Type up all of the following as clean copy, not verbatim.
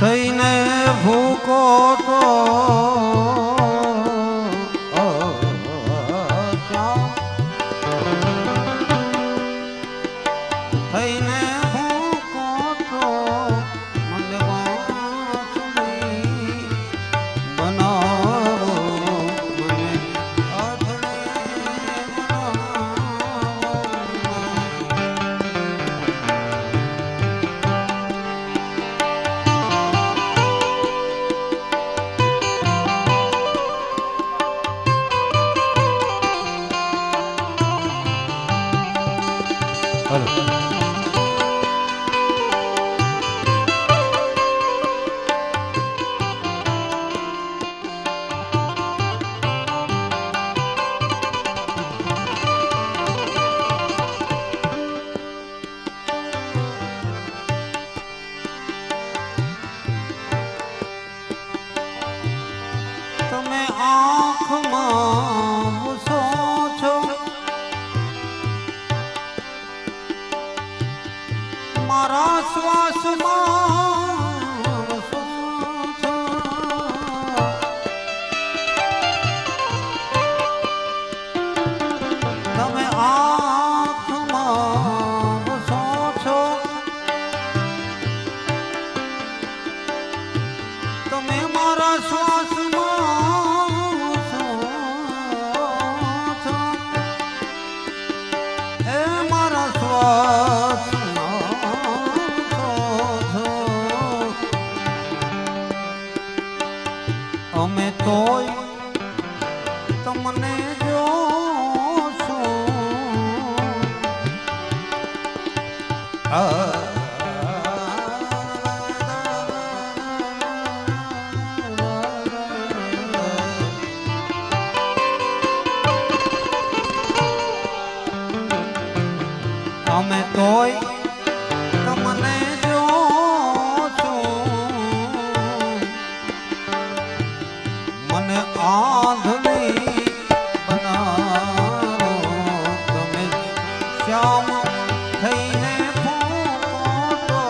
થઈને ભૂકો તો થઈને ભૂકો તો મને વાંસળી બનાવો મને આંધળી બનાવો. તમે આંખમાં વસો છો મારા શ્વાસમાં વસો છો તમે આંખમાં વસો છો તમે મારા શ્વાસમાં અમે તોય તમને જોશું અમે તોય તમને જોશું મને આંધળી બનાવો તમે શ્યામ થઈને ભૂકો તો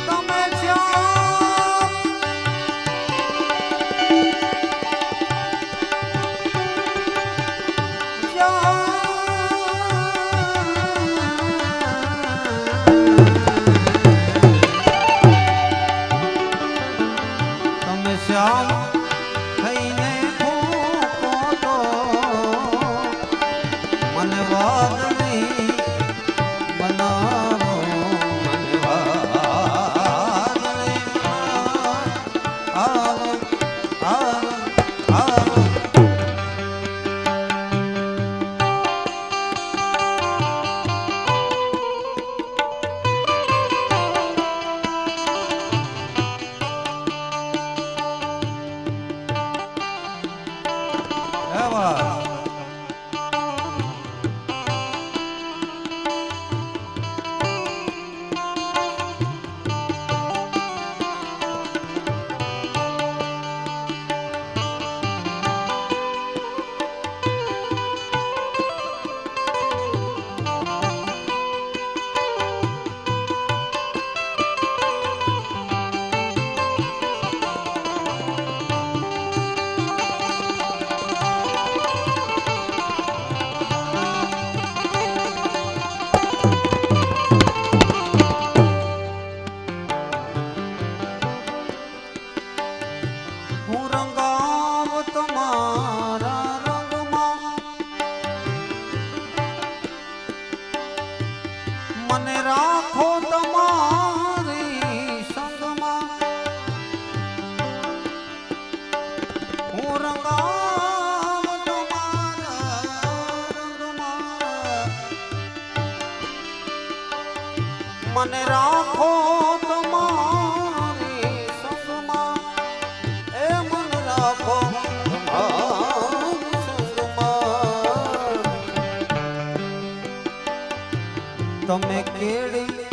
તમે શ્યામ શ્યામ થઈને ભૂકો તો મને વાદળી બનાવો મને વાદળી આવો આવો આવો મને રાખો તમારી સંગમાં હું રંગાવ તમારા રંગમાં મને રાખો તમારી સંગમાં એ મન રાખો તમારી સંગમાં તમે કેડી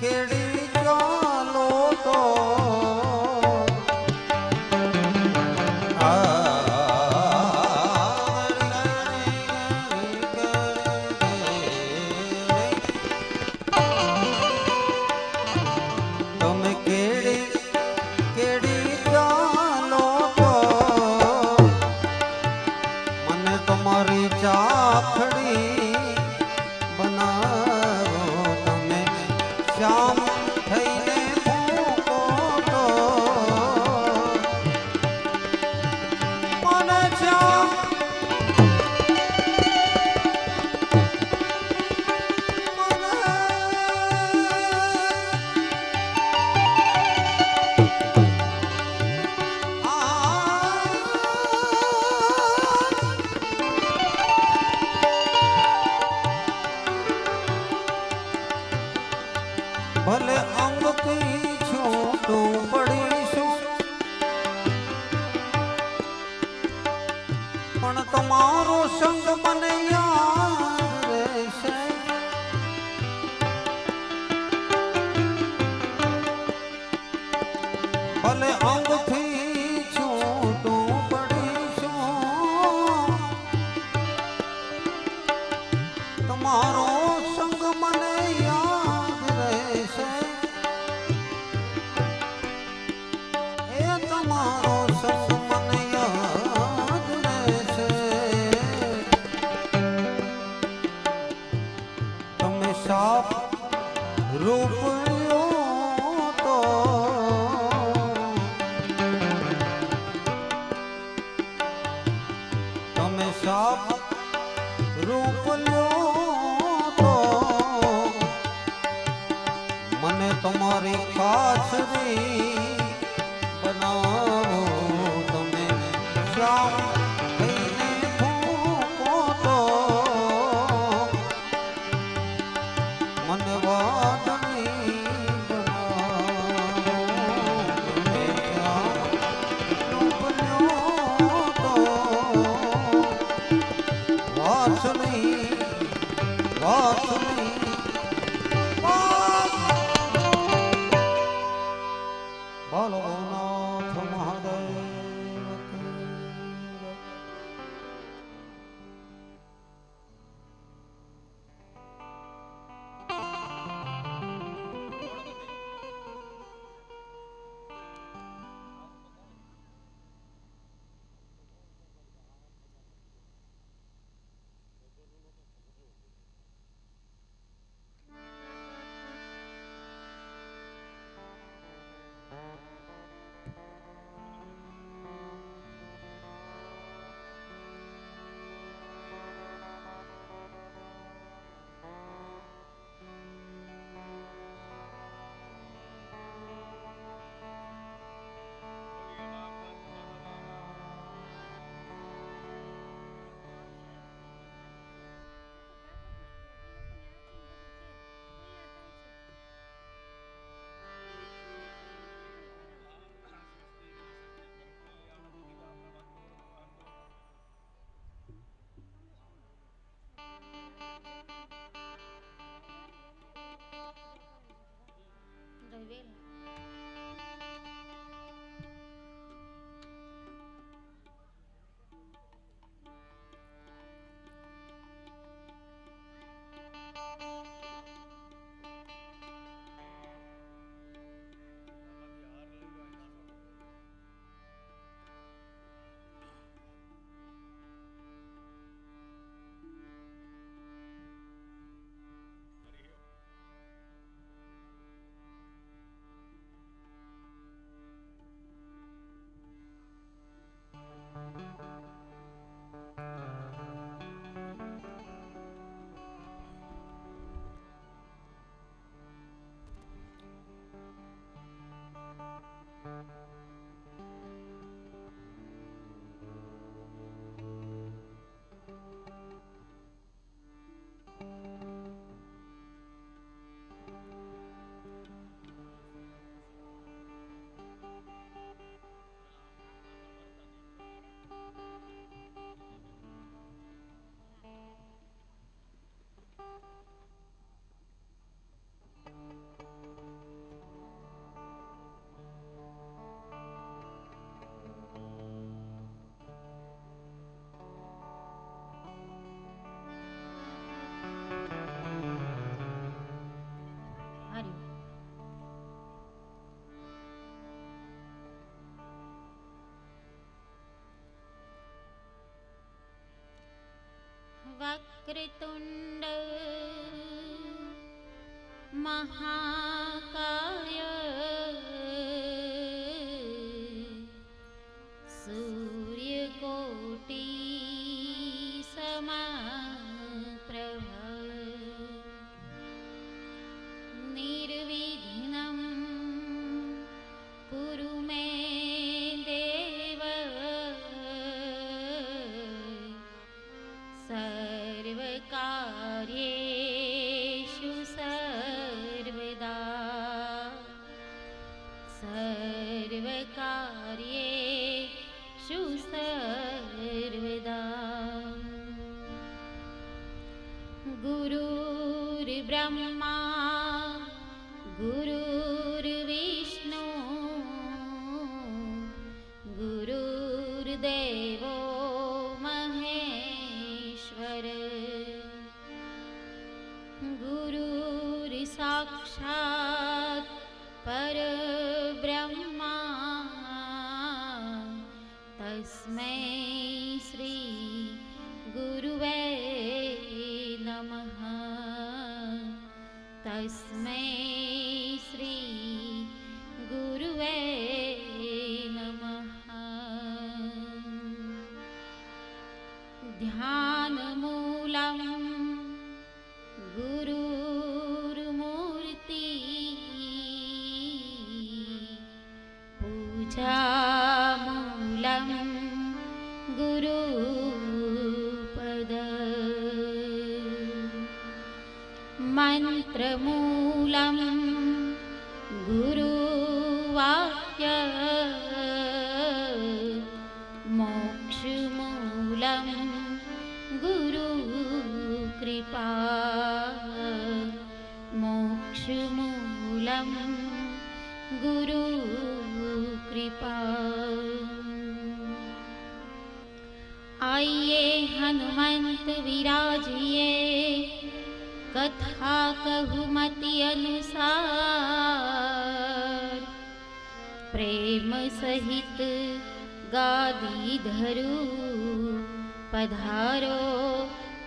કેડી ચાલો તો શ્યામ થઈને મૂકો તો મને શ્યામ ભલે અંગ કઈ છૂટું પડીશું પણ તમારો સંગ મને યાદ રહેશે ભલે અંગથી છૂટું પડીશું તમારો સંગ મને યાદ રહેશે એ તમારો સંગ મને યાદ રહેશે તમે સાપ રૂપ લ્યો તો તમે સાપ રૂપ લ્યો તો મને તમારી કાછરી બનાવો તમે શ્યામ થઈને ફૂંકો તો મને વાદળી બનાવો તમે શ્યામ રૂપ લ્યો તો વાસણી વાસણી બોલો નાથ મહાદેવ કી જય. वक्रतुंड महाकाय ब्रह्मा गुरुर्विष्णु गुरुर्देवो महेश्वर गुरुर्साक्षात् परब्रह्मा तस्मै श्री गुरुवे नमः तस्मै श्री गुरुवे नमः। ध्यानमूलं गुरुर्मूर्ति पूजामूलं गुरुपद मन्त्रमूलं गुरुवाक्य मोक्षमूलं गुरुकृपा मोक्षमूलं गुरुकृपा। आइए हनुमंत विराजिए कथा कहु मति अनुसार प्रेम सहित गादी धरू पधारो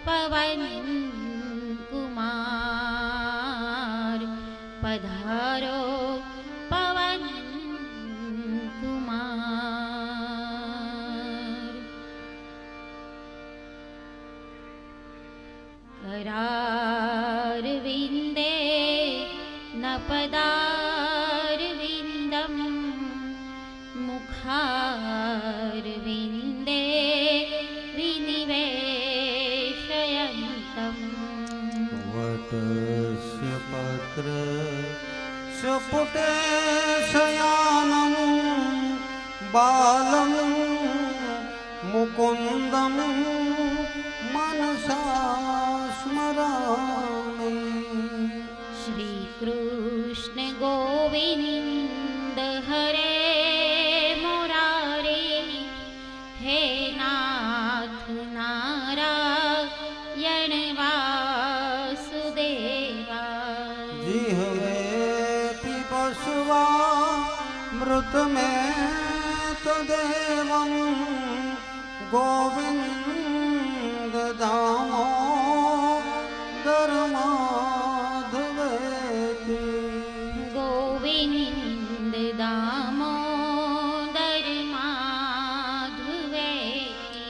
पवन कुमार पधारो पवन कुमार। करारविंदे न पदारविंदम मुखारविंदे विनिवेशयन्तम् वटस्य पत्रस्य पुटे शयानं बालं मुकुन्दं मनसा स्मरामि। श्री कृष्ण गोविंद हरे मुरारे हे नाथ नारायण वासुदेवा। जिह्वे पिबस्वा मृत में तदेवं गोविंद दामोदर माधवेति गोविंद दामोदर माधवेति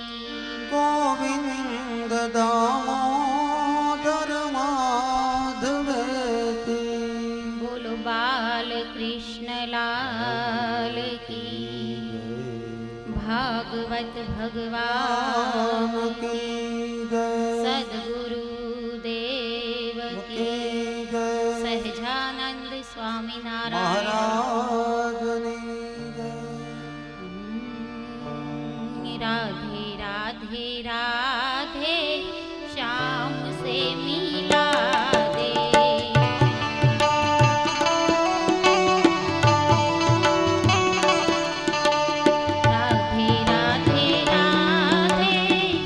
गोविंद दामोदर माधवेति। बोलो बाल कृष्ण लाल की भागवत भगवान की जय सद्गुरु देव की जय सहजानंद स्वामी नारायण महाराजनी जय। राधे राधे राधे श्याम से मिला दे। राधे राधे राधे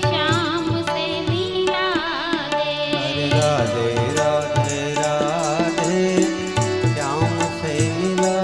श्याम से मिला दे। राधे राधे राधे श्याम से मिला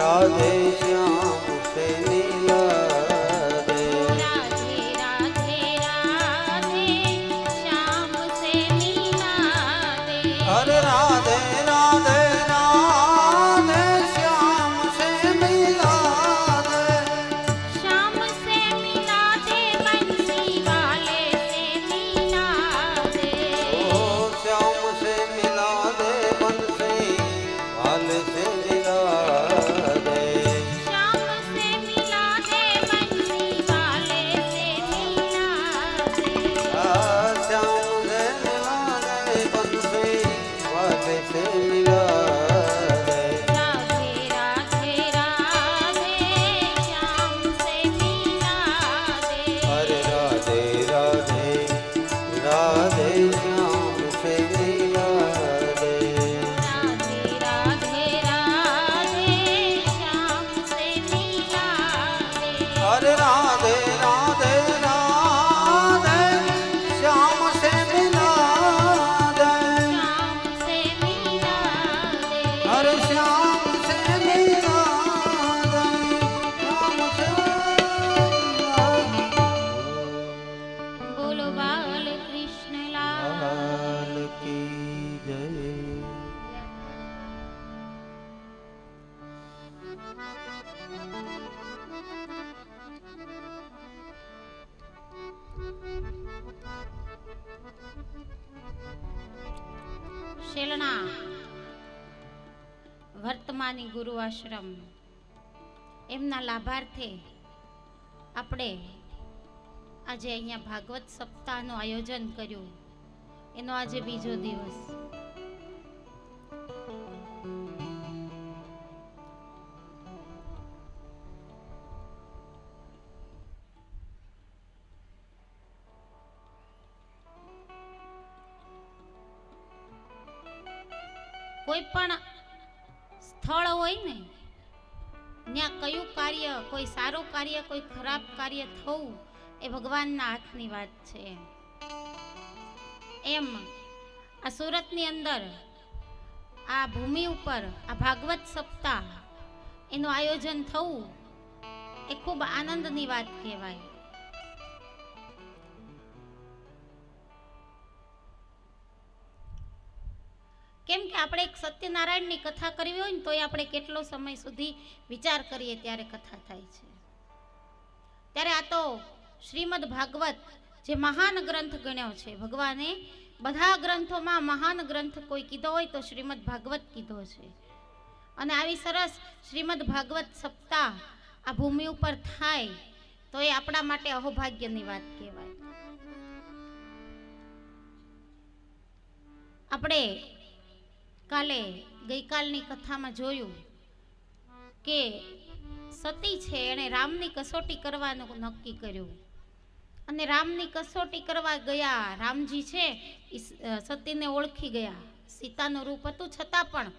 राधे श्याम से मिला दे। राधे राधे राधे श्याम से मिला दे। अरे राधे राधे राधे श्याम से मिला दे। श्याम से मिला दे बंसी वाले से मिला दे। ओ श्याम से मिला दे बंसी वाले से मिला दे। श्याम से मिला दे बंसी वाले से मिला दे। श्याम से मिला दे बंसी वाले से मिला दे। राधे राधे राधे श्याम से मिला दे। अरे राधे राधे राधे श्याम से मिला दे। राधे राधे राधे श्याम से मिला दे। अरे राधे राधे राधे श्याम से मिला दे। श्याम से मिला दे। अरे श्याम से मिला दे। श्याम से बोलो बाल कृष्ण लाल लाल की जय। શેલણા વર્તમાની ગુરુ આશ્રમ એમના લાભાર્થે આપણે આજે અહીંયા ભાગવત સપ્તાહનું આયોજન કર્યું. એનો આજે બીજો દિવસ. કોઈ પણ સ્થળ હોય ને ત્યાં કયું કાર્ય, કોઈ સારું કાર્ય, કોઈ ખરાબ કાર્ય થવું એ ભગવાનના હાથની વાત છે. એમ આ સુરતની અંદર આ ભૂમિ ઉપર આ ભાગવત સપ્તાહ એનું આયોજન થવું એ ખૂબ આનંદની વાત કહેવાય. કેમ કે આપણે એક સત્યનારાયણની કથા કરવી હોય ને તો આપણે કેટલો સમય સુધી વિચાર કરીએ ત્યારે કથા થાય છે. ત્યારે આ તો શ્રીમદ ભાગવત જે મહાન ગ્રંથ ગણ્યો છે. ભગવાને બધા ગ્રંથોમાં મહાન ગ્રંથ કોઈ કીધો હોય તો શ્રીમદ ભાગવત કીધો છે. અને આવી સરસ શ્રીમદ ભાગવત સપ્તાહ આ ભૂમિ ઉપર થાય તો એ આપણા માટે અહોભાગ્યની વાત કહેવાય. આપણે કાલે ગઈકાલની કથામાં જોયું કે સતી છે એણે રામની કસોટી કરવાનું નક્કી કર્યું અને રામની કસોટી કરવા ગયા. રામજી છે એ સતીને ઓળખી ગયા. સીતાનું રૂપ હતું છતાં પણ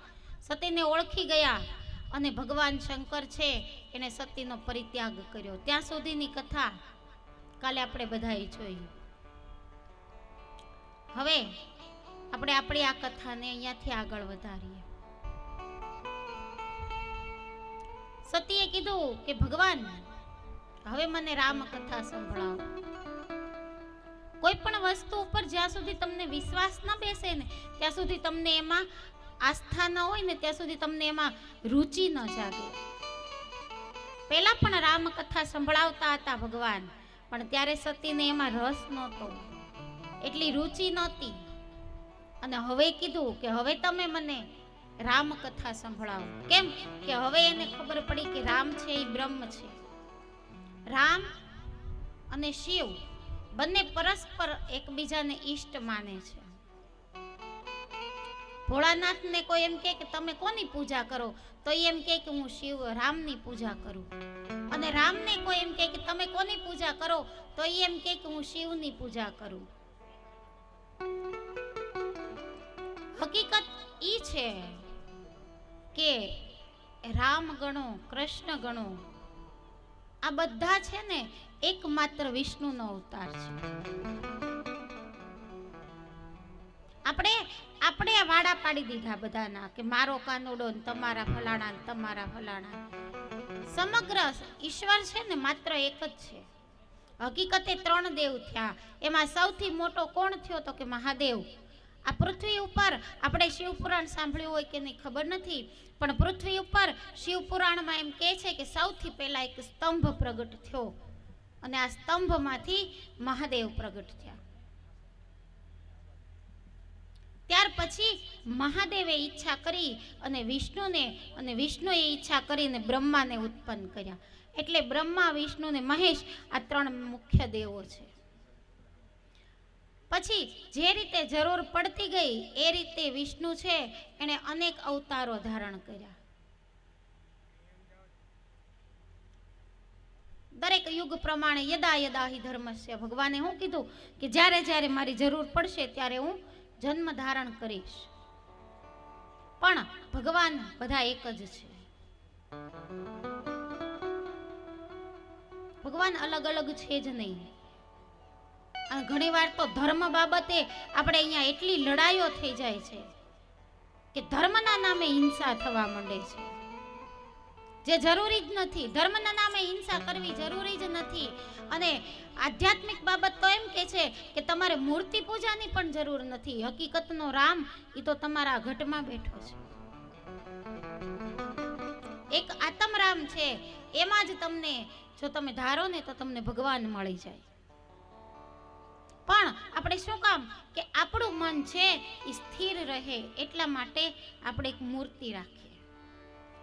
સતીને ઓળખી ગયા અને ભગવાન શંકર છે એને સતીનો પરિત્યાગ કર્યો. ત્યાં સુધીની કથા કાલે આપણે બધાએ જોઈ. હવે આપણે આપણી આ કથાને અહીંયાથી આગળ વધારીએ. સતીએ કીધું કે ભગવાન હવે મને રામ કથા સંભળાવો. કોઈ પણ વસ્તુ ઉપર જ્યાં સુધી તમને વિશ્વાસ ન બેસે ને ત્યાં સુધી તમને એમાં આસ્થા ન હોય ને ત્યાં સુધી તમને એમાં રુચિ ન જાગે. પહેલા પણ રામ કથા સંભળાવતા હતા ભગવાન, પણ ત્યારે સતીને એમાં રસ નહોતો, એટલી રુચિ નહોતી. અને હવે કીધું કે હવે તમે મને રામ કથા સંભળાવો. કેમ કે હવે એને ખબર પડી કે રામ છે એ બ્રહ્મ છે. રામ અને શિવ બંને પરસ્પર એકબીજાને ઈષ્ટ માને છે. ભોળાનાથને કોઈ એમ કહે કે તમે કોની પૂજા કરો તો એમ કહે કે હું શિવ રામની પૂજા કરું. અને રામને કોઈ એમ કહે કે તમે કોની પૂજા કરો તો એમ કહે કે હું શિવની પૂજા કરું. હકીકત ઈ છે કે રામ ગણો, કૃષ્ણ ગણો, આ બધા છે ને એકમાત્ર વિષ્ણુનો અવતાર છે. આપણે આપણે આ વાડા પાડી દીધા બધાના કે મારો કાનુડો ને તમારા ફલાણા ને તમારા ફલાણા. સમગ્ર ઈશ્વર છે ને માત્ર એક જ છે. હકીકતે 3 દેવ થયા. એમાં સૌથી મોટો કોણ થયો તો કે મહાદેવ. આ પૃથ્વી ઉપર આપણે શિવપુરાણ સાંભળ્યું હોય કે નહીં ખબર નથી, પણ પૃથ્વી ઉપર શિવપુરાણમાં એમ કહે છે કે સૌથી પહેલા એક સ્તંભ પ્રગટ થયો અને આ સ્તંભમાંથી મહાદેવ પ્રગટ થયા. ત્યાર પછી મહાદેવે ઈચ્છા કરી અને વિષ્ણુએ ઈચ્છા કરીને બ્રહ્માને ઉત્પન્ન કર્યા. એટલે બ્રહ્મા, વિષ્ણુ ને મહેશ આ 3 મુખ્ય દેવો છે. પછી જે રીતે જરૂર પડતી ગઈ એ રીતે વિષ્ણુ છે એણે અનેક અવતારો ધારણ કર્યા. દરેક યુગ પ્રમાણે યદા યદા હિ ધર્મસ્ય, ભગવાને શું કીધું કે જ્યારે જ્યારે મારી જરૂર પડશે ત્યારે હું જન્મ ધારણ કરીશ. પણ ભગવાન બધા એક જ છે. ભગવાન અલગ અલગ છે જ નહીં. અને ઘણી વાર તો ધર્મ બાબતે આપણે અહીંયા એટલી લડાઈઓ થઈ જાય છે કે ધર્મના નામે હિંસા થવા માંડે છે, જે જરૂરી જ નથી. ધર્મના નામે હિંસા કરવી જરૂરી જ નથી. અને આધ્યાત્મિક બાબત તો એમ કે છે કે તમારે મૂર્તિ પૂજાની પણ જરૂર નથી. હકીકતનો રામ એ તો તમારા ઘટમાં બેઠો છે. એક આત્મ રામ છે, એમાં જ તમને જો તમે ધારો ને તો તમને ભગવાન મળી જાય. પણ આપણે શું કામ કે આપણું મન છે એ સ્થિર રહે એટલા માટે આપણે એક મૂર્તિ રાખીએ.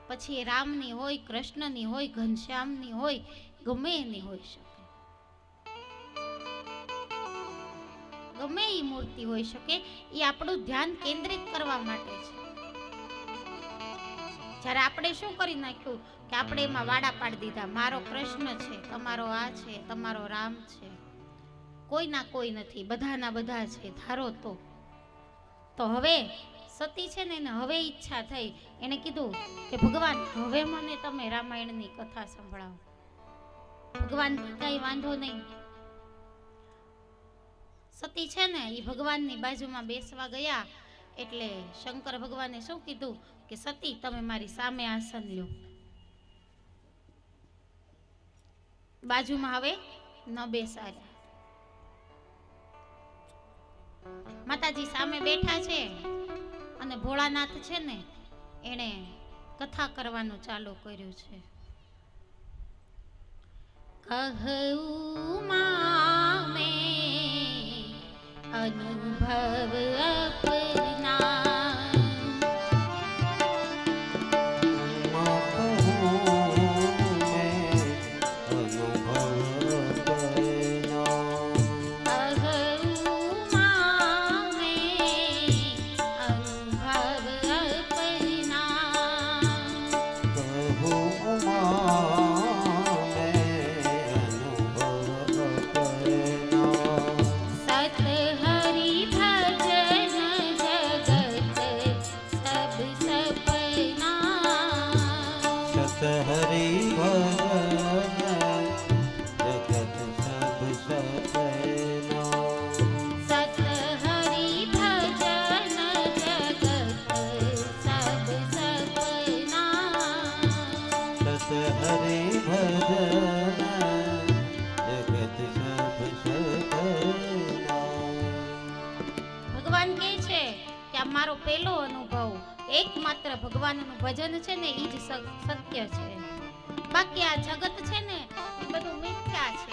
પછી એ રામની હોય, કૃષ્ણની હોય, ઘનશ્યામની હોય, ગમે એની હોઈ શકે, ગમે એ મૂર્તિ હોઈ શકે. એ આપણું ધ્યાન કેન્દ્રિત કરવા માટે છે. જ્યારે આપણે શું કરી નાખ્યું કે આપણે એમાં વાડા પાડી દીધા, મારો કૃષ્ણ છે, તમારો આ છે, તમારો રામ છે, કોઈના કોઈ નથી, બધાના બધા છે ધારો તો હવે સતી છે ને એને હવે ઈચ્છા થઈ. એને કીધું કે ભગવાન હવે મને તમે રામાયણની કથા સંભળાવો. ભગવાન કઈ વાંધો નહીં. સતી છે ને એ ભગવાનની બાજુમાં બેસવા ગયા એટલે શંકર ભગવાને શું કીધું કે સતી તમે મારી સામે આસન લ્યો. બાજુમાં હવે ન બેસાડ્યા. માતાજી સામે બેઠા છે અને ભોળાનાથ છે ને એણે કથા કરવાનું ચાલુ કર્યું છે. કહું મામે અનુભવ અપના પહેલો અનુભવ એકમાત્ર ભગવાનનું ભજન છે ને એ જ સત્ય છે. બાકી આ જગત છે ને એ બધું મિથ્યા છે.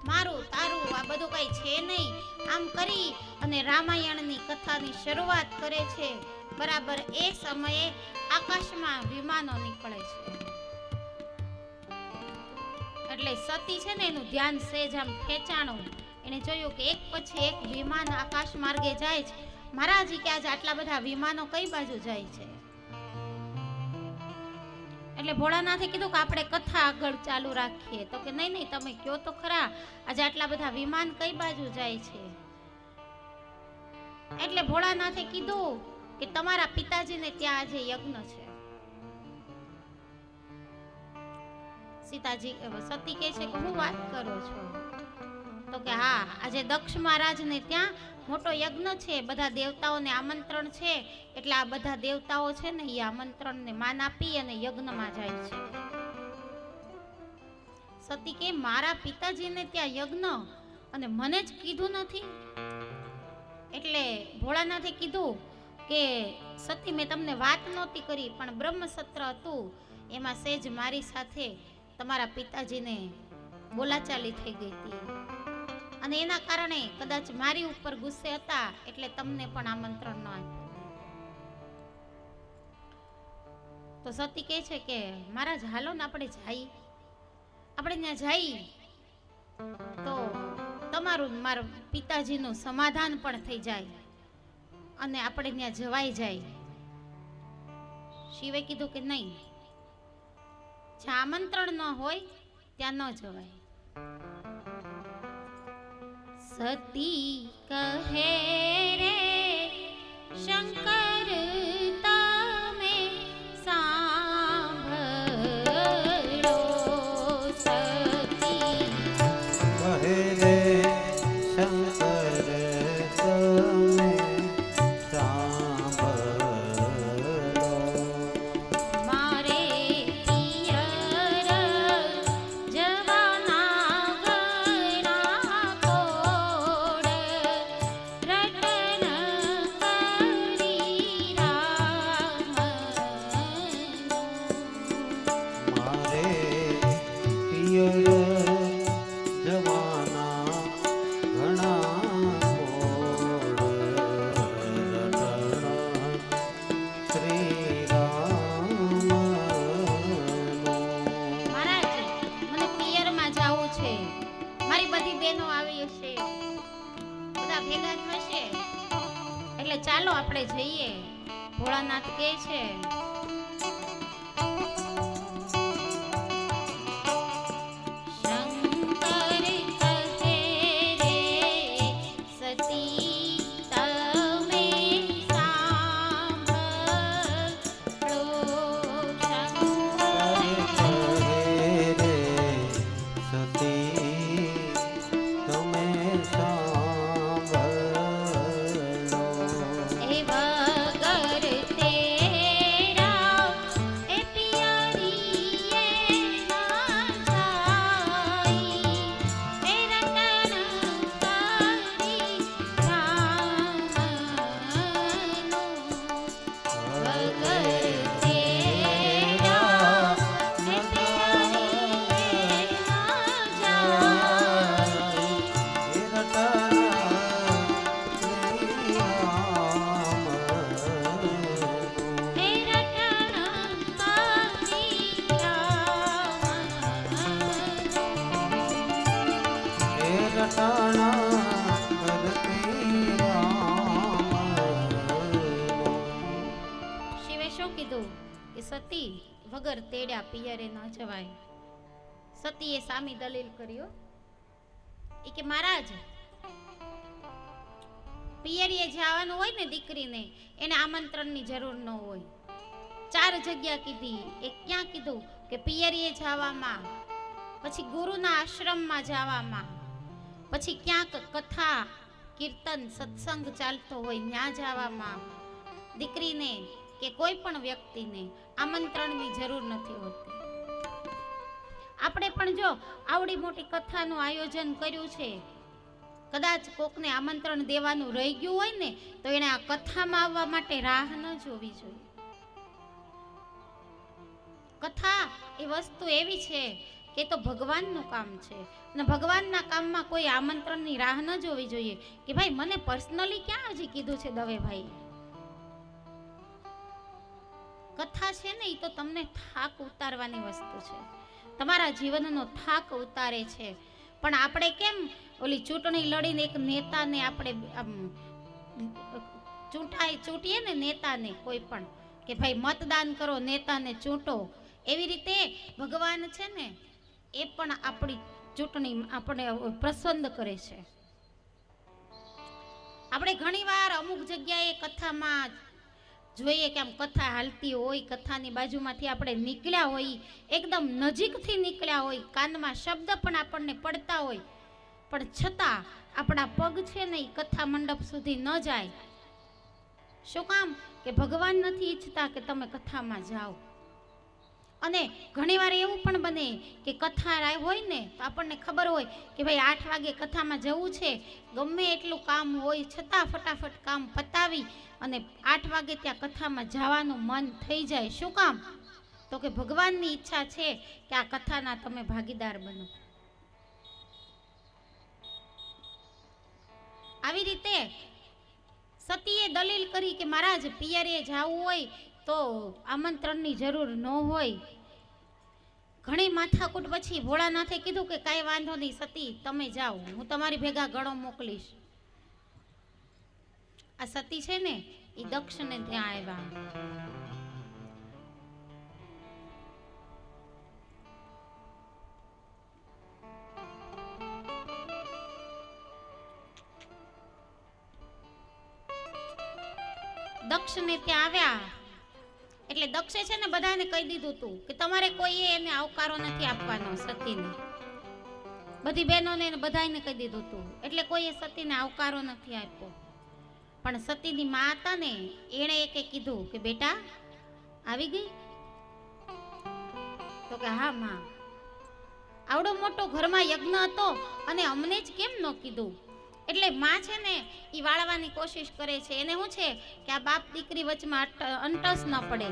મારું તારું આ બધું કઈ છે નહીં. આમ કરી અને રામાયણની કથાની શરૂઆત કરે છે. બરાબર એ સમયે આકાશમાં વિમાનો નીકળે છે. એટલે સતી છે ને એનું ધ્યાન સેજ આમ ખેંચાણું. એને જોયું કે એક પછી એક વિમાન આકાશ માર્ગે જાય છે. મહારાજી કે આજે આટલા બધા વિમાનો કઈ બાજુ જાય છે? એટલે ભોળાનાથે કીધું કે આપણે કથા આગળ ચાલુ રાખીએ. તો કે નહીં તમે કયો તો ખરા, આજે આટલા બધા વિમાન કઈ બાજુ જાય છે? એટલે ભોળાનાથે કીધું કે તમારા પિતાજીને ત્યાં આજે યજ્ઞ છે. સીતાજી સતી કહે છે કે હું વાત કરો છો? તો કે હા, આજે દક્ષ મહારાજને ત્યાં મોટો યજ્ઞ છે, બધા દેવતાઓને આમંત્રણ છે, એટલે આ બધા દેવતાઓ છે ને એ આમંત્રણને માન આપી અને યજ્ઞમાં જાય છે. સતી કે મારા પિતાજીને ત્યાં યજ્ઞ અને મને જ કીધું નથી. એટલે ભોળાનાથે કીધું કે સતી, મેં તમને વાત નહોતી કરી, પણ બ્રહ્મસત્ર હતું એમાં સેજ મારી સાથે તમારા પિતાજીને બોલાચાલી થઈ ગઈ હતી અને એના કારણે કદાચ મારી ઉપર ગુસ્સે હતા, એટલે તમને પણ આમંત્રણ ન આપ્યું. તો સતી કહે છે કે મહારાજ હાલો ને આપણે જઈએ, આપણે ત્યાં જઈએ તો તમારું મારા પિતાજીનું સમાધાન પણ થઈ જાય અને આપણે ત્યાં જવાઈ જાય. શિવે કીધું કે નહીં, જ્યાં આમંત્રણ ન હોય ત્યાં ન જવાય. સતી કહે રે શંકર તમે સાંભળો. સતી કહે રે શંકર તમે સાંભળો. મારે પિયર જવાના ગણા કોડ રટન કરી મારે પિયર જવાના ઘણા કોડ રટણ શ્રી રામનો. મહારાજ, મને પિયરમાં જાવું છે. મારી બધી બહેનો આવી હશે, બધા ભેગા થશે, એટલે ચાલો આપણે જઈએ. ભોળાનાથ કહે છે શંકર કહે રે સતી તમે સાંભળો. શંકર રે સતી તમે સાંભળો. એ વગર તેરા એ પિયરીએ ના જાય, એ રટણ કરી રામનું. વગર તેરા એ પિયરીએ ના જાય, એ રટણ કરી રામનું. શિવે શું કીધું કે સતી વગર તેડ્યા પિયરે ન જવાય. સતીએ સામી દલીલ કર્યો એ કે મહારાજ, પિયરીએ જવાનું હોય ને દીકરીને, એને આમંત્રણની જરૂર ન હોય. 4 જગ્યા કીધી. એક ક્યાં કીધું કે પિયરીએ જવામાં, પછી ગુરુના આશ્રમમાં જવામાં, પછી ક્યાંક કથા કીર્તન સત્સંગ ચાલતો હોય ત્યાં જવામાં. દીકરીને કે કોઈ પણ વ્યક્તિને આમંત્રણની જરૂર નથી હોતી. આપણે પણ જો આવડી મોટી કથાનું આયોજન કર્યું છે, કદાચ કોકને આમંત્રણ દેવાનું રહી ગયું હોય ને, તો એને આ કથામાં આવવા માટે રાહ ન જોવી જોઈએ. કથા એ વસ્તુ એવી છે કે તો ભગવાનનું કામ છે, અને ભગવાનના કામમાં કોઈ આમંત્રણની રાહ ન જોવી જોઈએ કે ભાઈ મને પર્સનલી ક્યાં હજી કીધું છે દવેભાઈ. કથા છે ને એ તો તમને થાક ઉતારવાની વસ્તુ છે, તમારા જીવનનો થાક ઉતારે છે. પણ આપણે કેમ ઓલી ચૂંટણી લડીને એક નેતાને આપણે ચૂંટીએ ને નેતાને, કોઈ પણ કે ભાઈ મતદાન કરો, નેતાને ચૂંટો, એવી રીતે ભગવાન છે ને એ પણ આપણી ચૂંટણી આપણે પસંદ કરે છે. આપણે ઘણીવાર અમુક જગ્યાએ કથામાં જોઈએ કે આમ કથા હાલતી હોય, કથાની બાજુમાંથી આપણે નીકળ્યા હોય, એકદમ નજીકથી નીકળ્યા હોય, કાનમાં શબ્દ પણ આપણને પડતા હોય, પણ છતાં આપણા પગ છે ને એ કથા મંડપ સુધી ન જાય. શું કામ? કે ભગવાન નથી ઈચ્છતા કે તમે કથામાં જાઓ. અને ઘણીવાર એવું પણ બને કે કથા હોય ને તો આપણને ખબર હોય કે ભાઈ 8 વાગે કથામાં જવું છે, ગમે એટલું કામ હોય છતાં ફટાફટ કામ પતાવી અને 8 વાગે ત્યાં કથામાં જવાનું મન થઈ જાય. શું કામ? તો કે ભગવાનની ઈચ્છા છે કે આ કથાના તમે ભાગીદાર બનો. આવી રીતે સતીએ દલીલ કરી કે મહારાજ પિયરે જવું હોય તો આમંત્રણની જરૂર ન હોય. ઘણી માથાકૂટ પછી ભોળાનાથે કીધું કે કાંઈ વાંધો નહીં સતી, તમે જાઓ, હું તમારી ભેગા ગણો મોકલીશ. આ સતી છે ને એ દક્ષને ત્યાં આવ્યા. દક્ષને ત્યાં આવ્યા એટલે દક્ષે છે ને બધાને કહી દીધું હતું કે તમારે કોઈએ એને આવકારો નથી આપવાનો સતીને. બધી બહેનોને બધાને કહી દીધું હતું એટલે કોઈએ સતીને આવકારો નથી આપ્યો. પણ સતીની માં હતા ને એણે એકે કીધું કે બેટા આવી ગઈ? તો કે હા માં. આવડો મોટો ઘરમાં યજ્ઞ હતો અને અમને જ કેમ ન કીધું? એટલે માં છે ને એ વાળવાની કોશિશ કરે છે. એને શું છે કે આ બાપ દીકરી વચમાં અંટસ ન પડે.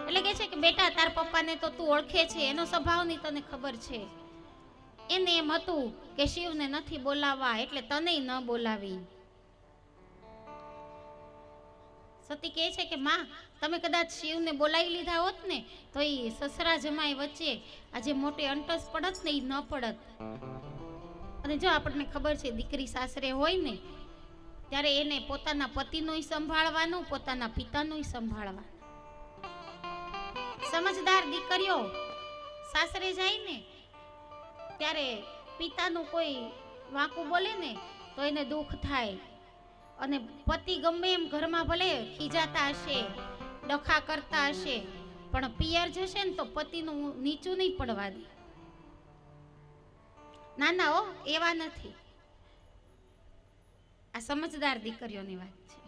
એટલે કે છે કે બેટા તાર પપ્પાને તો તું ઓળખે છે, એનો સ્વભાવની તને ખબર છે. એને એમ હતું કે શિવને નથી બોલાવવા એટલે તને ન બોલાવી. સતી કહે છે કે માં તમે કદાચ શિવને બોલાવી લીધા હોત ને તો એ સસરા જમાઈ વચ્ચે આજે મોટી અંટસ પડત ને એ ન પડત. અને જો આપણને ખબર છે દીકરી સાસરે હોય ને ત્યારે એને પોતાના પતિનું સંભાળવાનું, પોતાના પિતાનું સંભાળવાનું. સમજદાર દીકરીઓ સાસરે જાય ને ત્યારે પિતાનું કોઈ વાંકું બોલે ને તો એને દુઃખ થાય. અને પતિ ગમે એમ ઘરમાં ભલે ખીજાતા હશે, ડખા કરતા હશે, પણ પિયર જશે ને તો પતિનું નીચું નહીં પડવા દે. ના ના ઓ એવા નથી. આ સમજદાર દીકરીઓની વાત છે.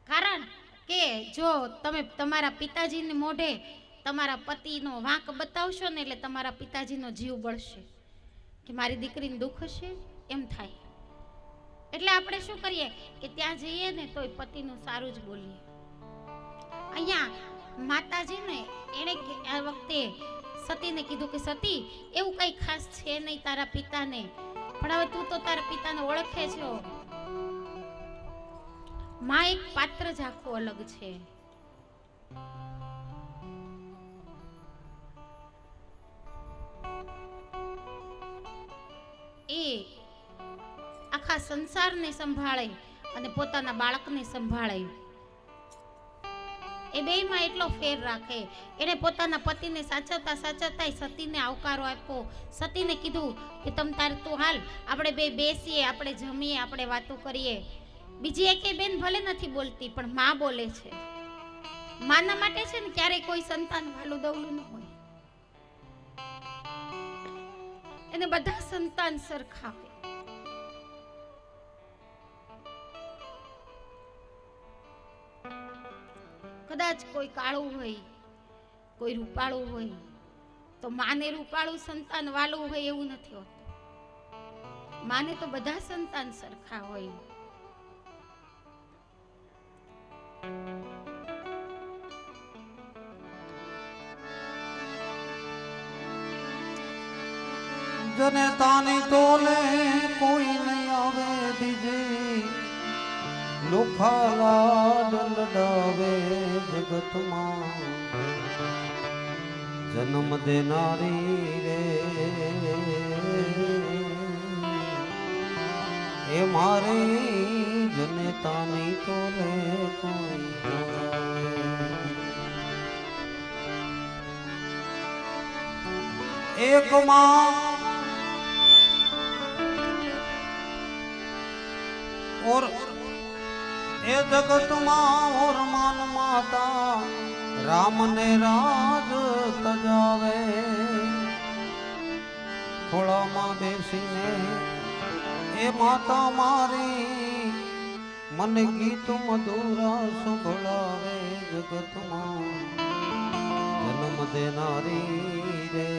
કારણ કે જો તમે તમારા પિતાજીને મોઢે તમારા પતિનો વાંક બતાવશો ને એટલે તમારા પિતાજીનો જીવ બળશે કે મારી દીકરીને દુઃખ હશે એમ થાય. એટલે આપણે શું કરીએ કે ત્યાં જઈએ ને તોય પતિનું સારું જ બોલીએ. અહીંયા માતાજી ને એને આ વખતે સતીને કીધું કે સતી એવું કઈ ખાસ છે નહીં તારા પિતાને, પણ હવે તું તો તારા પિતાને ઓળખે છો. માં એક પાત્ર જ આખું અલગ છે. એ આખા સંસારને સંભાળે અને પોતાના બાળકને સંભાળે. એ બેયમાં એટલો ફેર રાખે. એને પોતાના પતિને સાચવતા સાચવતા સતીને આવકારો આપ્યો. સતીને કીધું કે તમ તારે તું હાલ, આપણે બે બેસીએ, આપણે જમીએ, આપણે વાતો કરીએ. બીજી એકે બેન ભલે નથી બોલતી પણ માં બોલે છે. માના માટે છે ને ક્યારેય કોઈ સંતાન વાલું દવલું ન હોય. એને બધા સંતાન સરખા હોય. કદાચ કોઈ કાળું હોય, કોઈ રૂપાળું હોય તો માને રૂપાળું સંતાન વાલું હોય એવું નથી હોતું. માને તો બધા સંતાન સરખા હોય. જને તાની તોલે કોઈ નહીં આવે દીજે, લોખા લાડ લડાવે જગતમાં. જન્મ દેનારી રે એ મારી જનેતાની તોલે કોઈ એક માં और ए जगत मां और मान माता રામ ને રાજ તજાવે ખોળામાં બેસીને એ માતા મારી મને ગીત મધુરા સંભળાવે જગતમાં જન્મ દેનારી રે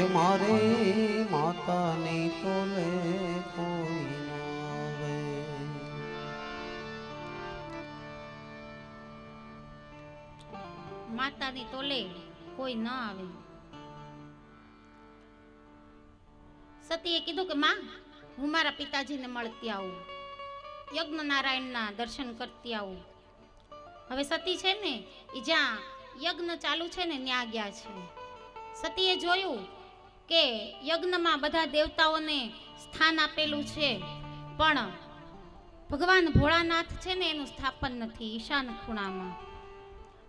એ મારી માતાની તોલે કોઈ ના આવે. માતાની તોલે કોઈ ન આવે. સતીએ કીધું કે માં, હું મારા પિતાજીને મળતી આવું, યજ્ઞ નારાયણના દર્શન કરતી આવું. હવે સતી છે ને એ જ્યાં યજ્ઞ ચાલુ છે ને ત્યાં ગયા છે. સતીએ જોયું કે યજ્ઞમાં બધા દેવતાઓને સ્થાન આપેલું છે, પણ ભગવાન ભોળાનાથ છે ને એનું સ્થાપન નથી. ઈશાન ખૂણામાં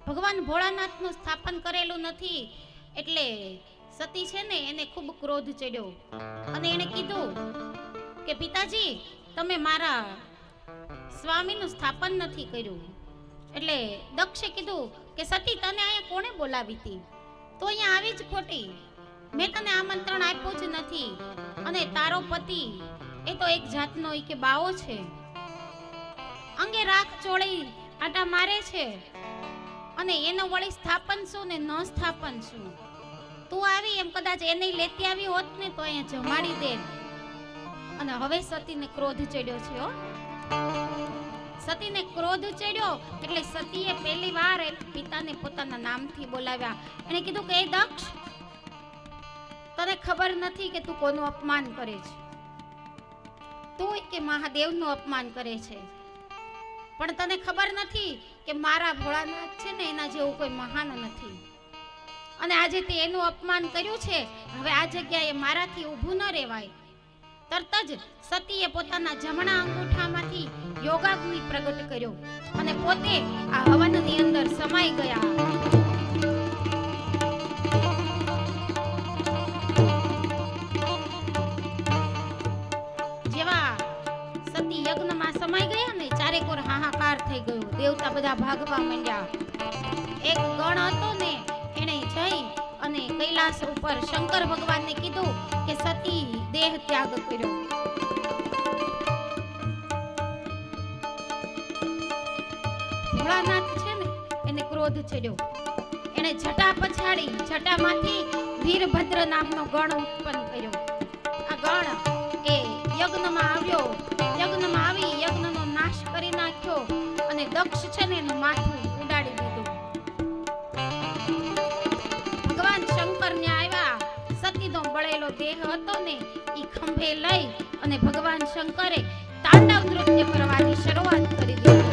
ભગવાન ભોળાનાથનું સ્થાપન કરેલું નથી. એટલે સતી છે ને એને ખૂબ ક્રોધ ચડ્યો અને એને કીધું કે પિતાજી, તમે મારા સ્વામીનું સ્થાપન નથી કર્યું. એટલે દક્ષે કીધું કે સતી, તને અહીંયા કોણે બોલાવી હતી? તો અહીંયા આવી જ ખોટી. મેં તને આમંત્રણ આપ્યું જ નથી. અને તારો પતિ એ તો એક જાતનો કે બાવો છે, અંગે રાખ ચોળી આટા મારે છે, અને એનો વળી સ્થાપન શું ને ન સ્થાપન શું? તું આવી એમ કદાચ એને લેતી આવી હોત ને તો અહીંયા જમાડી દે. અને હવે સતીને ક્રોધ ચડ્યો છે. હો, સતીને ક્રોધ ચડ્યો એટલે સતીએ પહેલી વાર પિતાને પોતાના નામથી બોલાવ્યા. એને કીધું કે એ દક્ષ, તને ખબર નથી કે તું કોનું અપમાન કરે છે? તું કે મહાદેવનું અપમાન કરે છે, પણ તને ખબર નથી કે મારા ભોળાનાથ છે ને એના જેવું કોઈ મહાન નથી. અને આજે તે એનું અપમાન કર્યું છે. હવે આ જગ્યાએ મારાથી ઊભું ન રહેવાય. તરત જ સતીએ પોતાના જમણા અંગૂઠામાંથી યોગાગ્નિ પ્રગટ કર્યો અને પોતે આ હવનની અંદર સમાઈ ગયા. જેવા સતી યજ્ઞમાં સમાઈ ગયા ને, ચારેકોર હાહાકાર થઈ ગયો. દેવતા બધા ભાગવા માંડ્યા. એક ગણ હતો ને, એને જઈ અને કૈલાસ ઉપર શંકર ભગવાનને કીધું કે સતી દેહ ત્યાગ કર્યો. ભોળાનાથ છે ને એને ક્રોધ ચડ્યો. એને જટા પછાડી જટામાંથી વીરભદ્ર નામનો ગણ ઉત્પન્ન કર્યો. આ ગણ એ યજ્ઞમાં આવ્યો. યજ્ઞમાં આવી યજ્ઞનો નાશ કરી નાખ્યો અને દક્ષ છે ને એનું માથું ઉડાડી દીધું. ભગવાન શંકર ને આવ્યા. સતીનો બળેલો દેહ હતો ને એ ખંભે લઈ અને ભગવાન શંકરે તાંડવ નૃત્ય કરવાની શરૂઆત કરી દીધી.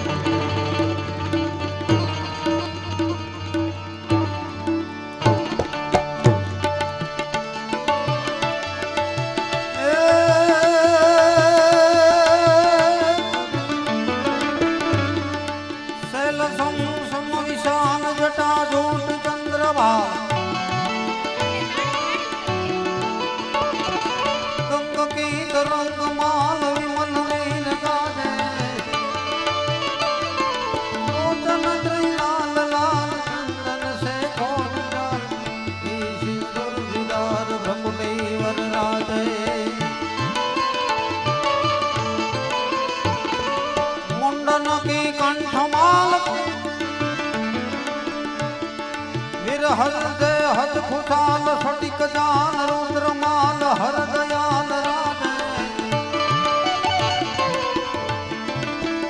હરદે હદ ખુશાલ સટિક જાન રુદ્રમાલ હર દયાલ રાધે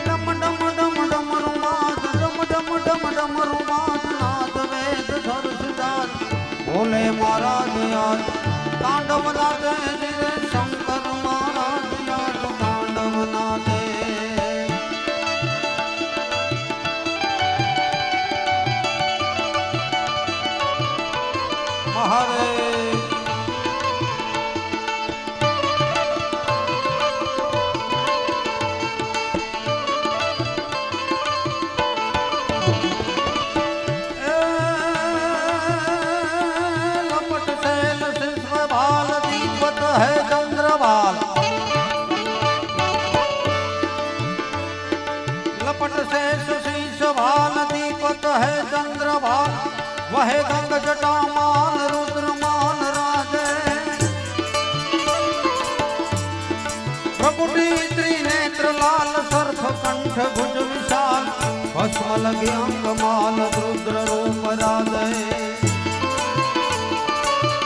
ડમ ડમ ડમ ડમ રૂમાદ ડમ ડમ ડમ ડમ રૂમાદ નાદ વેદ ધર સુદાર બોલે મહારાજ યાદ તાંડવ નાદે શંકર મહારાજ યાદ તાંડવ નાદે. હરે લપટ શૈલ શિષ્વ ભાલ દીપત હે કહે ચંદ્રભાલ વહે ગંગ જટામાલ રુદ્રમાલ રાજે પ્રકુટી ત્રિનેત્ર લાલ સર્ફ કંઠ ભુજ વિશાલ ભસ્મ લગે અંગમાલ રુદ્ર રૂપ રાધે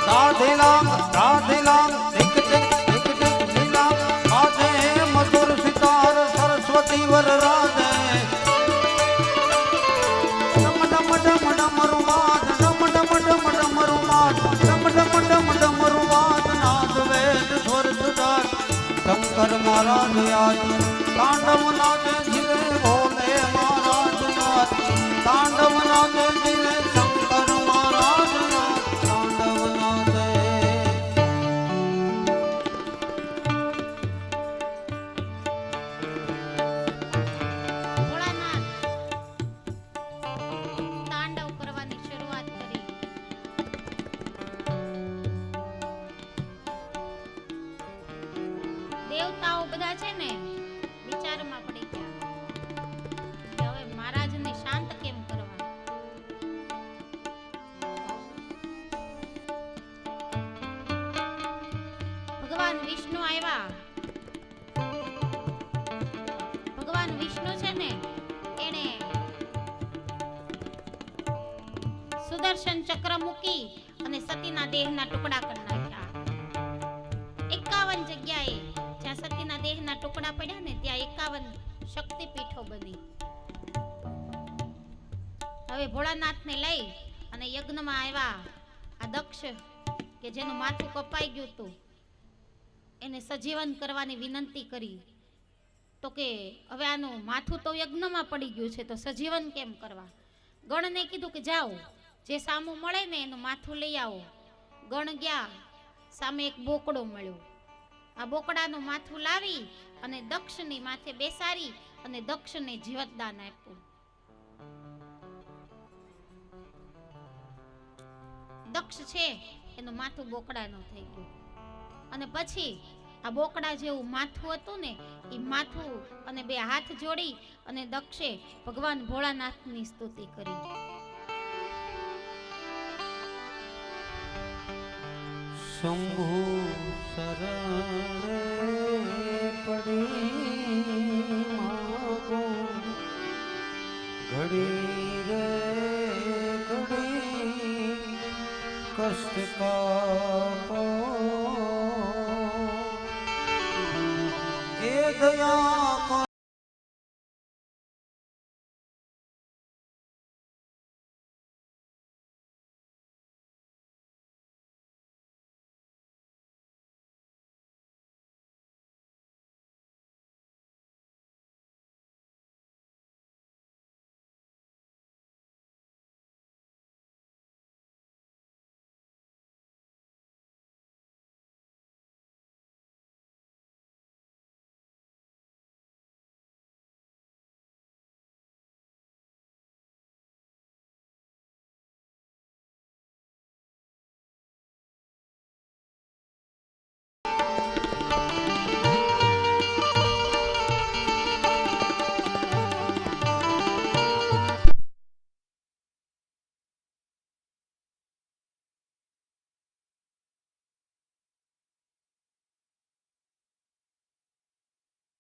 રાધેલામ રાધેલામ ધિક ધિક ધિક ધિક ધીલામ રાધે મધુર સિતાર સરસ્વતી વર રાધે ડમ ડમ ડમ ડમ રૂમાદ ડમ ડમ ડમ ડમ રૂમાદ ડમ ડમ ડમ ડમ રૂમાદ નાદ વેદ સ્વર સુધાર શંકર મહારાજ યાદ તાંડવ નાદે જીવે ભોલે મહારાજ યાદ તાંડવ નાદે જીવે શંકર મહારાજ યાદ તાંડવ નાદે ભોળાનાથ તાંડવ કરવાની શરૂઆત કરી. દેવતાઓ બધા છે ને વિચારમાં પડી ગયા કે હવે મહારાજને શાંત કેમ કરવા. ભગવાન વિષ્ણુ આવ્યા. ભગવાન વિષ્ણુ છે ને એને સુદર્શન ચક્ર મૂકી અને સતીના દેહના ટુકડા કરી નાખ્યા. 51 જગ્યાએ જ્યાં સતીના દેહના ટુકડા પડ્યા ને ત્યાં 51 શક્તિપીઠો બની. હવે ભોળાનાથને લઈ અને યજ્ઞમાં આવ્યા. આ દક્ષ કે જેનું માથું કપાઈ ગયું હતું એને સજીવન કરવાની વિનંતી કરી. તો કે હવે આનું માથું તો યજ્ઞમાં પડી ગયું છે તો સજીવન કેમ કરવા. ગણને કીધું કે જાઓ જે સામું મળે ને એનું માથું લઈ આવો. ગણ ગયા. સામે એક બોકડો મળ્યો. આ બોકડાનું માથું લાવી અને દક્ષની માથે બેસાડી અને દક્ષને જીવતદાન આપ્યું. દક્ષ છે એનું માથું બોકડાનું થઈ ગયું. અને પછી આ બોકડા જેવું માથું હતું ને એ માથું અને બે હાથ જોડી અને દક્ષે ભગવાન ભોળાનાથની સ્તુતિ કરી. શંભુ શરણે પડી માગો ઘડી રે ઘડી કષ્ટ કાપો એ દયા